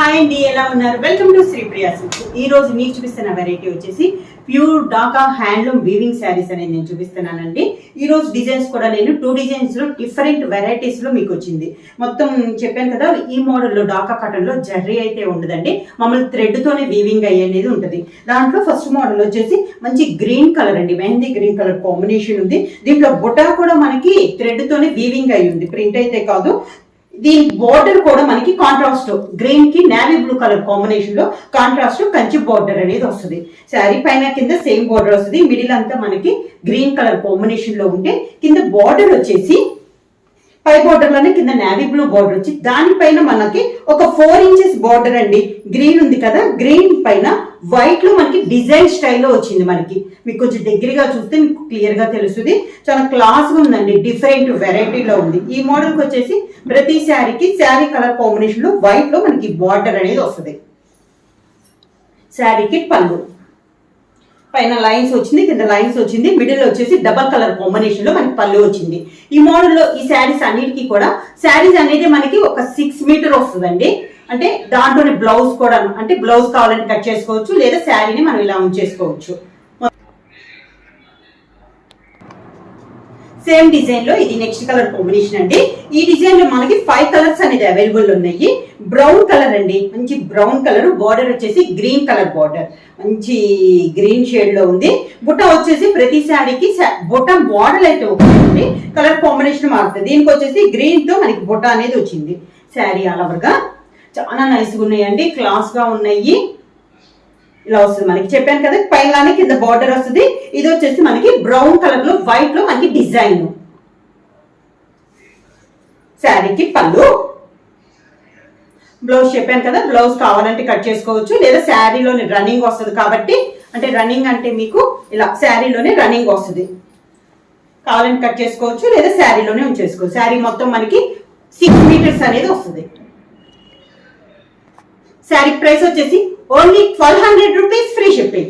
Hi అండి, ఎలా ఉన్నారు? Welcome to Sri Priya silks. ఈ రోజు మీకు చూపిస్తున్న వెరైటీ వచ్చేసి pure Dhaka handloom weaving saris అనేది నేను చూపిస్తున్నానండి. ఈ రోజు డిజైన్స్ కూడా నేను 2 డిజైన్స్ లో డిఫరెంట్ వెరైటీస్ లో మీకు వచ్చింది. మొత్తం చెప్పాను కదా, ఈ మోడల్లో డాకా కాటన్ లో జర్రీ అయితే ఉండదండి, మామూలు థ్రెడ్ తోనే వీవింగ్ అయ్యేది ఉంటుంది. దాంట్లో ఫస్ట్ మోడల్ వచ్చేసి మంచి గ్రీన్ కలర్ అండి, మెహందీ గ్రీన్ కలర్ కాంబినేషన్ ఉంది. దీంట్లో బుటా కూడా మనకి థ్రెడ్ తోనే వీవింగ్ అయ్యి ఉంది, ప్రింట్ అయితే కాదు. దీని బోర్డర్ కూడా మనకి కాంట్రాస్ట్ గ్రీన్ కి నేవీ బ్లూ కలర్ కాంబినేషన్ లో కాంట్రాస్ట్ కంచి బోర్డర్ అనేది వస్తుంది. శారీ పైన కింద సేమ్ బోర్డర్ వస్తుంది. మిడిల్ అంతా మనకి గ్రీన్ కలర్ కాంబినేషన్ లో ఉంటే కింద బోర్డర్ వచ్చేసి పై బోర్డర్ లోనే కింద నేవీ బ్లూ బోర్డర్ వచ్చి దానిపైన మనకి ఒక 4 ఇంచెస్ బోర్డర్ అండి. గ్రీన్ ఉంది కదా, గ్రీన్ పైన వైట్ లో మనకి డిజైన్ స్టైల్లో వచ్చింది. మనకి మీకు కొంచెం దగ్గరగా చూస్తే మీకు క్లియర్ గా తెలుస్తుంది. చాలా క్లాస్ గా ఉందండి, డిఫరెంట్ వెరైటీలో ఉంది. ఈ మోడల్ కి వచ్చేసి ప్రతి శారీకి శారీ కలర్ కాంబినేషన్ లో వైట్ లో మనకి బార్డర్ అనేది వస్తుంది. శారీకి పళ్ళు పైన లైన్స్ వచ్చింది, కింద లైన్స్ వచ్చింది, మిడిల్ వచ్చేసి డబల్ కలర్ కాంబినేషన్ లో మనకి పళ్ళు వచ్చింది. ఈ మోడల్లో ఈ శారీస్ అన్నిటికీ కూడా శారీస్ అనేది మనకి ఒక 6 మీటర్ వస్తుందండి. అంటే దాంట్లోనే బ్లౌజ్ కూడా, అంటే బ్లౌజ్ కావాలంటే కట్ చేసుకోవచ్చు, లేదా శారీని మనం ఇలా ఉంచేసుకోవచ్చు. సేమ్ డిజైన్ లో ఇది నెక్స్ట్ కలర్ కాంబినేషన్ అండి. ఈ డిజైన్ లో మనకి 5 కలర్స్ అనేది అవైలబుల్ ఉన్నాయి. బ్రౌన్ కలర్ అండి, మంచి బ్రౌన్ కలర్, బార్డర్ వచ్చేసి గ్రీన్ కలర్ బార్డర్, మంచి గ్రీన్ షేడ్ లో ఉంది. బుట్ట వచ్చేసి ప్రతి శారీకి బుట్ట మోడల్ అయితే ఉంటుంది, కలర్ కాంబినేషన్ మారుతుంది. దీనికి వచ్చేసి గ్రీన్ తో మనకి బుట్ట అనేది వచ్చింది. శారీ ఆల్ ఓవర్ గా చాలా నైస్ గా ఉన్నాయండి, క్లాస్ గా ఉన్నాయి. ఇలా వస్తుంది. మనకి చెప్పాను కదా, పైన కింద బార్డర్ వస్తుంది. ఇది వచ్చేసి మనకి బ్రౌన్ కలర్ లో వైట్ లో మనకి డిజైన్. శారీకి పళ్ళు, బ్లౌజ్ చెప్పాను కదా, బ్లౌజ్ కావాలంటే కట్ చేసుకోవచ్చు, లేదా శారీలోనే రన్నింగ్ వస్తుంది. కాబట్టి అంటే రన్నింగ్ అంటే మీకు ఇలా శారీలోనే రన్నింగ్ వస్తుంది, కావాలంటే కట్ చేసుకోవచ్చు, లేదా శారీలోనే ఉంచేసుకోవచ్చు. శారీ మొత్తం మనకి 6 మీటర్స్ అనేది వస్తుంది. శారీ ప్రైస్ వచ్చేసి only 1200 rupees, free shipping.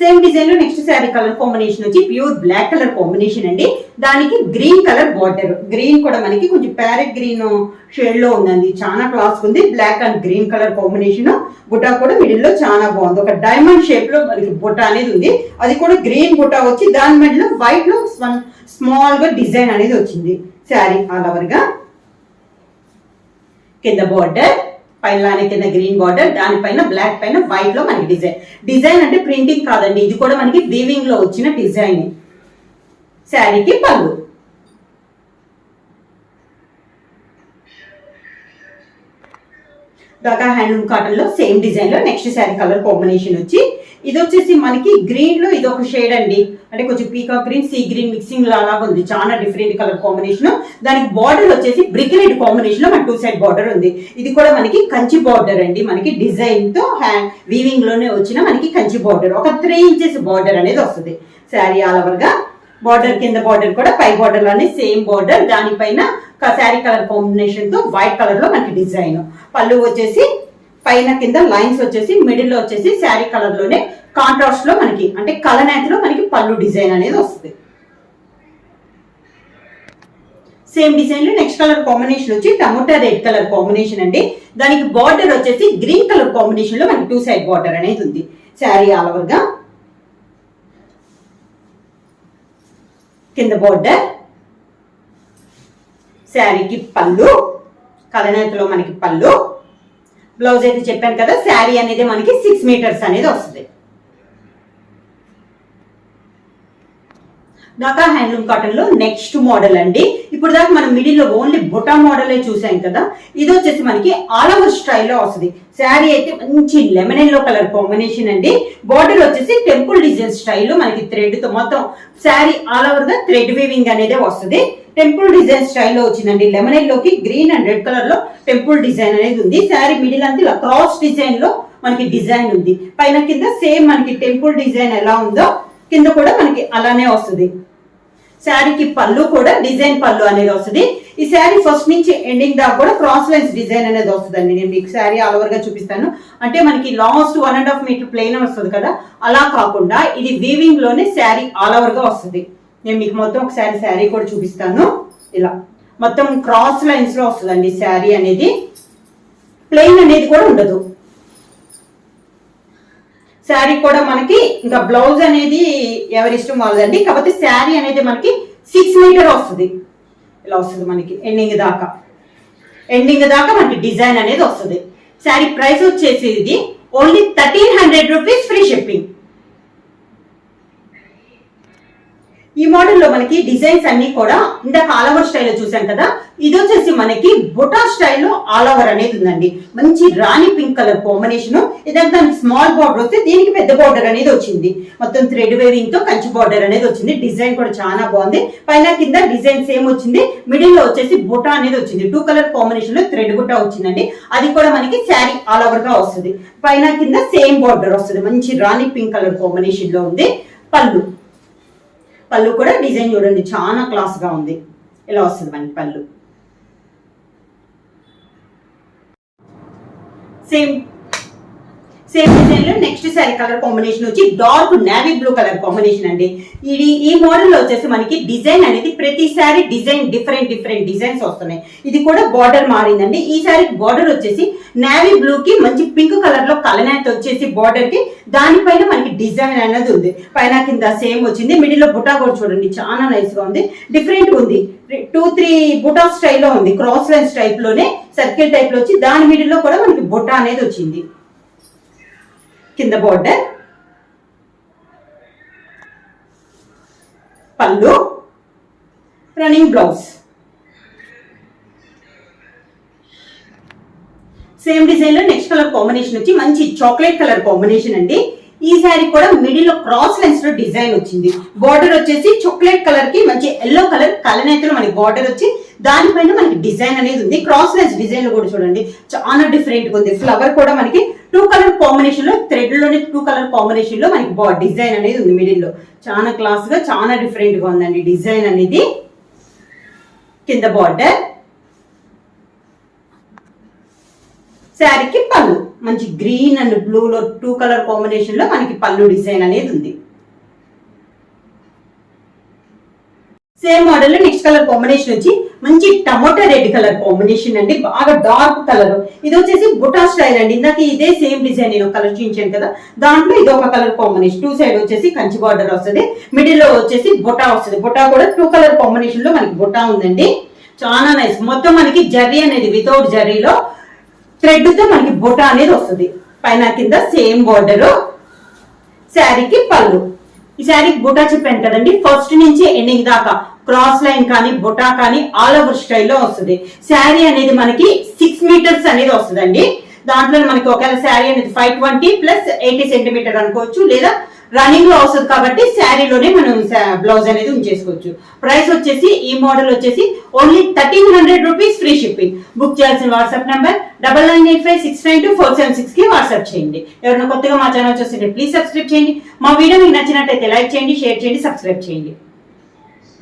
Same design లో నెక్స్ట్ శారీ కలర్ కాంబినేషన్ వచ్చి ప్యూర్ బ్లాక్ కలర్ కాంబినేషన్ అండి. దానికి గ్రీన్ కలర్ బార్డర్, గ్రీన్ కూడా మనకి కొంచెం ప్యారెట్ గ్రీన్ షేడ్ లో ఉందండి, చాలా క్లాస్ ఉంది. Black and green colour combination. బుటా కూడా మిడిల్ లో చాలా బాగుంది, ఒక డైమండ్ షేప్ లో మనకి బుటా అనేది ఉంది. అది కూడా గ్రీన్ బుటా వచ్చి దాని మిడిల్ లో వైట్ లో స్మాల్ గా డిజైన్ అనేది వచ్చింది. శారీ ఆల్ ఓవర్ గా కింద బార్డర్, పైన కింద గ్రీన్ బార్డర్, దానిపైన బ్లాక్ పైన వైట్ లో మనకి డిజైన్ అంటే ప్రింటింగ్ కాదండి, ఇది కూడా మనకి వీవింగ్ లో వచ్చిన డిజైన్. శారీకి పళ్ళు, డాకా హ్యాండ్లూమ్ కాటన్ లో సేమ్ డిజైన్ లో నెక్స్ట్ శారీ కలర్ కాంబినేషన్ వచ్చి ఇది వచ్చేసి మనకి గ్రీన్ లో ఇది ఒక షేడ్ అండి, అంటే కొంచెం peacock green, sea green mixing లో అలాగా ఉంది. చాలా డిఫరెంట్ కలర్ కాంబినేషన్. దానికి బార్డర్ వచ్చేసి బ్రిక్ రెడ్ కాంబినేషన్ లో మనకి 2 సైడ్ బార్డర్ ఉంది. ఇది కూడా మనకి కంచి బార్డర్ అండి, మనకి డిజైన్ తో వీవింగ్ లోనే వచ్చిన మనకి కంచి బార్డర్, ఒక 3 ఇంచెస్ బార్డర్ అనేది వస్తుంది. శారీ ఆల్ ఓవర్ గా బార్డర్, కింద బార్డర్ కూడా పై బార్డర్ లోనే సేమ్ బార్డర్, దానిపైన శారీ కలర్ కాంబినేషన్ తో వైట్ కలర్ లో మనకి డిజైన్. పళ్ళు వచ్చేసి పైన కింద లైన్స్ వచ్చేసి మిడిల్ లో వచ్చేసి శారీ కలర్ లోనే కాంట్రాస్ట్ లో మనకి, అంటే కలనేతలో మనకి పళ్ళు డిజైన్ అనేది వస్తుంది. సేమ్ డిజైన్ లో నెక్స్ట్ కలర్ కాంబినేషన్ వచ్చి టమోటా రెడ్ కలర్ కాంబినేషన్ అండి. దానికి బార్డర్ వచ్చేసి గ్రీన్ కలర్ కాంబినేషన్ లో మనకి 2 సైడ్ బార్డర్ అనేది ఉంది. శారీ ఆల్ ఓవర్ గా కింద బార్డర్, శారీకి పళ్ళు, కలనేతలో మనకి పళ్ళు. బ్లౌజ్ అయితే చెప్పాను కదా, శారీ అనేది మనకి 6 మీటర్స్ అనేది వస్తుంది. డాకా హ్యాండ్లూమ్ కాటన్ లో నెక్స్ట్ మోడల్ అండి. ఇప్పుడు దాకా మనం మిడిల్ లో ఓన్లీ బుటా మోడలే చూసాం కదా, ఇది వచ్చేసి మనకి ఆల్ ఓవర్ స్టైల్లో వస్తుంది. శారీ అయితే మంచి లెమన్ ఎల్లో కలర్ కాంబినేషన్ అండి. బార్డర్ వచ్చేసి టెంపుల్ డిజైన్ స్టైల్లో మనకి థ్రెడ్ తో మొత్తం శారీ ఆల్ ఓవర్ గా థ్రెడ్ వీవింగ్ అనేది వస్తుంది. టెంపుల్ డిజైన్ స్టైల్లో వచ్చిందండి. లెమన్ ఎల్లోకి గ్రీన్ అండ్ రెడ్ కలర్ లో టెంపుల్ డిజైన్ అనేది ఉంది. శారీ మిడిల్ అంతా ఇలా క్రాస్ డిజైన్ లో మనకి డిజైన్ ఉంది. పైన కింద సేమ్ మనకి టెంపుల్ డిజైన్ ఎలా ఉందో కింద కూడా మనకి అలానే వస్తుంది. శారీకి పళ్ళు కూడా డిజైన్ పళ్ళు అనేది వస్తుంది. ఈ శారీ ఫస్ట్ నుంచి ఎండింగ్ దాకా కూడా క్రాస్ లైన్స్ డిజైన్ అనేది వస్తుందండి. నేను మీకు శారీ ఆల్ ఓవర్ గా చూపిస్తాను. అంటే మనకి లాస్ట్ 1.5 మీటర్ ప్లెయిన్ వస్తుంది కదా, అలా కాకుండా ఇది వీవింగ్ లోనే శారీ ఆల్ ఓవర్ గా వస్తుంది. నేను మీకు మొత్తం ఒకసారి శారీ కూడా చూపిస్తాను. ఇలా మొత్తం క్రాస్ లైన్స్ లో వస్తుందండి శారీ అనేది. ప్లెయిన్ అనేది కూడా ఉండదు. శారీ కూడా మనకి ఇంకా బ్లౌజ్ అనేది ఎవరి ఇష్టం వాళ్ళదండి. కాకపోతే శారీ అనేది మనకి 6 మీటర్ వస్తుంది. ఇలా వస్తుంది మనకి ఎండింగ్ దాకా మనకి డిజైన్ అనేది వస్తుంది. శారీ ప్రైస్ వచ్చేసి ఇది ఓన్లీ 1300 రూపీస్, ఫ్రీ షిప్పింగ్. ఈ మోడల్లో మనకి డిజైన్స్ అన్ని కూడా ఇందాక ఆల్ ఓవర్ స్టైల్లో చూసాం కదా, ఇది వచ్చేసి మనకి బుటా స్టైల్లో ఆల్ ఓవర్ అనేది ఉందండి. మంచి రాణి పింక్ కలర్ కాంబినేషన్. ఇదంతా దానికి స్మాల్ బార్డర్ వస్తే దీనికి పెద్ద బార్డర్ అనేది వచ్చింది. మొత్తం థ్రెడ్ వేవింగ్ తో కంచి బార్డర్ అనేది వచ్చింది. డిజైన్ కూడా చాలా బాగుంది. పైన కింద డిజైన్ సేమ్ వచ్చింది. మిడిల్ లో వచ్చేసి బుటా అనేది వచ్చింది. 2 కలర్ కాంబినేషన్ లో థ్రెడ్ బుటా వచ్చిందండి. అది కూడా మనకి శారీ ఆల్ ఓవర్ గా వస్తుంది. పైన కింద సేమ్ బార్డర్ వస్తుంది. మంచి రాణి పింక్ కలర్ కాంబినేషన్ లో ఉంది. పళ్ళు కూడా డిజైన్ చూడండి చాలా క్లాస్ గా ఉంది. ఇలా వస్తుంది మనకి పళ్ళు. సేమ్ డిజైన్ లో నెక్స్ట్ శారీ కలర్ కాంబినేషన్ వచ్చి dark navy blue colour combination అండి. ఈ మోడల్ లో వచ్చేసి మనకి డిజైన్ అనేది ప్రతి శారీ డిజైన్ డిఫరెంట్ డిజైన్స్ వస్తున్నాయి. ఇది కూడా బార్డర్ మారిందండి. ఈ శారీ బార్డర్ వచ్చేసి నేవీ బ్లూ కి మంచి పింక్ కలర్ లో కలనేత వచ్చేసి బార్డర్ కి దానిపైన మనకి డిజైన్ అనేది ఉంది. పైన కింద సేమ్ వచ్చింది. మిడిల్ లో బుటా కూడా చూడండి చాలా నైస్ గా ఉంది. డిఫరెంట్ ఉంది. 2-3 బుటా స్టైల్లో ఉంది. క్రాస్ లైన్స్ టైప్ లోనే సర్కిల్ టైప్ లో వచ్చి దాని మిడిల్ లో కూడా మనకి బుటా అనేది వచ్చింది. కింద బోర్డర్, పళ్ళు, రన్నింగ్ బ్లౌజ్. సేమ్ డిజైన్ లో నెక్స్ట్ కలర్ కాంబినేషన్ వచ్చి మంచి చాక్లెట్ కలర్ కాంబినేషన్ అండి. ఈ శారీ కూడా మిడిల్ లో క్రాస్ లైన్స్ లో డిజైన్ వచ్చింది. బార్డర్ వచ్చేసి చాక్లెట్ కలర్ కి మంచి ఎల్లో కలర్ కలనేతలో మనకి బార్డర్ వచ్చి దానిపైన మనకి డిజైన్ అనేది ఉంది. క్రాస్ లైన్స్ డిజైన్ లో కూడా చూడండి చాలా డిఫరెంట్ గా ఉంది. ఫ్లవర్ కూడా మనకి 2 కలర్ కాంబినేషన్ లో థ్రెడ్ లోనే 2 కలర్ కాంబినేషన్ లో మనకి డిజైన్ అనేది ఉంది. మిడిల్ లో చాలా క్లాస్ గా చాలా డిఫరెంట్ గా ఉందండి డిజైన్ అనేది. కింద బార్డర్, శారీకి పళ్ళు మంచి గ్రీన్ అండ్ బ్లూ లో 2 కలర్ కాంబినేషన్ లో మనకి పళ్ళు డిజైన్ అనేది ఉంది. సేమ్ మోడల్ లో నెక్స్ట్ కలర్ కాంబినేషన్ వచ్చి మంచి టమోటా రెడ్ కలర్ కాంబినేషన్ అండి. బాగా డార్క్ కలర్. ఇది వచ్చేసి బుటా స్టైల్ అండి. ఇందాక ఇదే సేమ్ డిజైన్ నేను కలర్ చూపించాను కదా, దాంట్లో ఇది ఒక కలర్ కాంబినేషన్. 2 సైడ్ వచ్చేసి కంచి బార్డర్ వస్తుంది. మిడిల్ లో వచ్చేసి బుటా వస్తుంది. బుటా కూడా 2 కలర్ కాంబినేషన్ లో మనకి బుటా ఉందండి. చాలా నైస్. మొత్తం మనకి జరీ అనేది వితౌట్ జరీలో థ్రెడ్ తో మనకి బుటా అనేది వస్తుంది. పైన కింద సేమ్ బార్డర్. శారీకి పళ్ళు. ఈ శారీకి బుటా చెప్పాను కదండి, ఫస్ట్ నుంచి ఎండింగ్ దాకా క్రాస్ లైన్ కానీ బుటా కానీ ఆల్ ఓవర్ స్టైల్లో వస్తుంది. శారీ అనేది మనకి 6 మీటర్స్ అనేది వస్తుందండి. దాంట్లో మనకి ఒకవేళ శారీ అనేది 520 + 80 సెంటీమీటర్ అనుకోవచ్చు, లేదా రన్నింగ్ లో వస్తుంది కాబట్టి శారీలోనే మనం బ్లౌజ్ అనేది ఉంచేసుకోవచ్చు. ప్రైస్ వచ్చేసి ఈ మోడల్ వచ్చేసి only 1300 rupees, free shipping. Book చేయాల్సిన వాట్సాప్ నంబర్ 9985692476 కి వాట్సాప్ చేయండి. ఎవరైనా కొత్తగా మా ఛానల్ చూస్తుంటే ప్లీజ్ సబ్స్క్రైబ్ చేయండి. మా వీడియో మీకు నచ్చినట్టయితే లైక్ చేయండి, షేర్ చేయండి, సబ్స్క్రైబ్ చేయండి.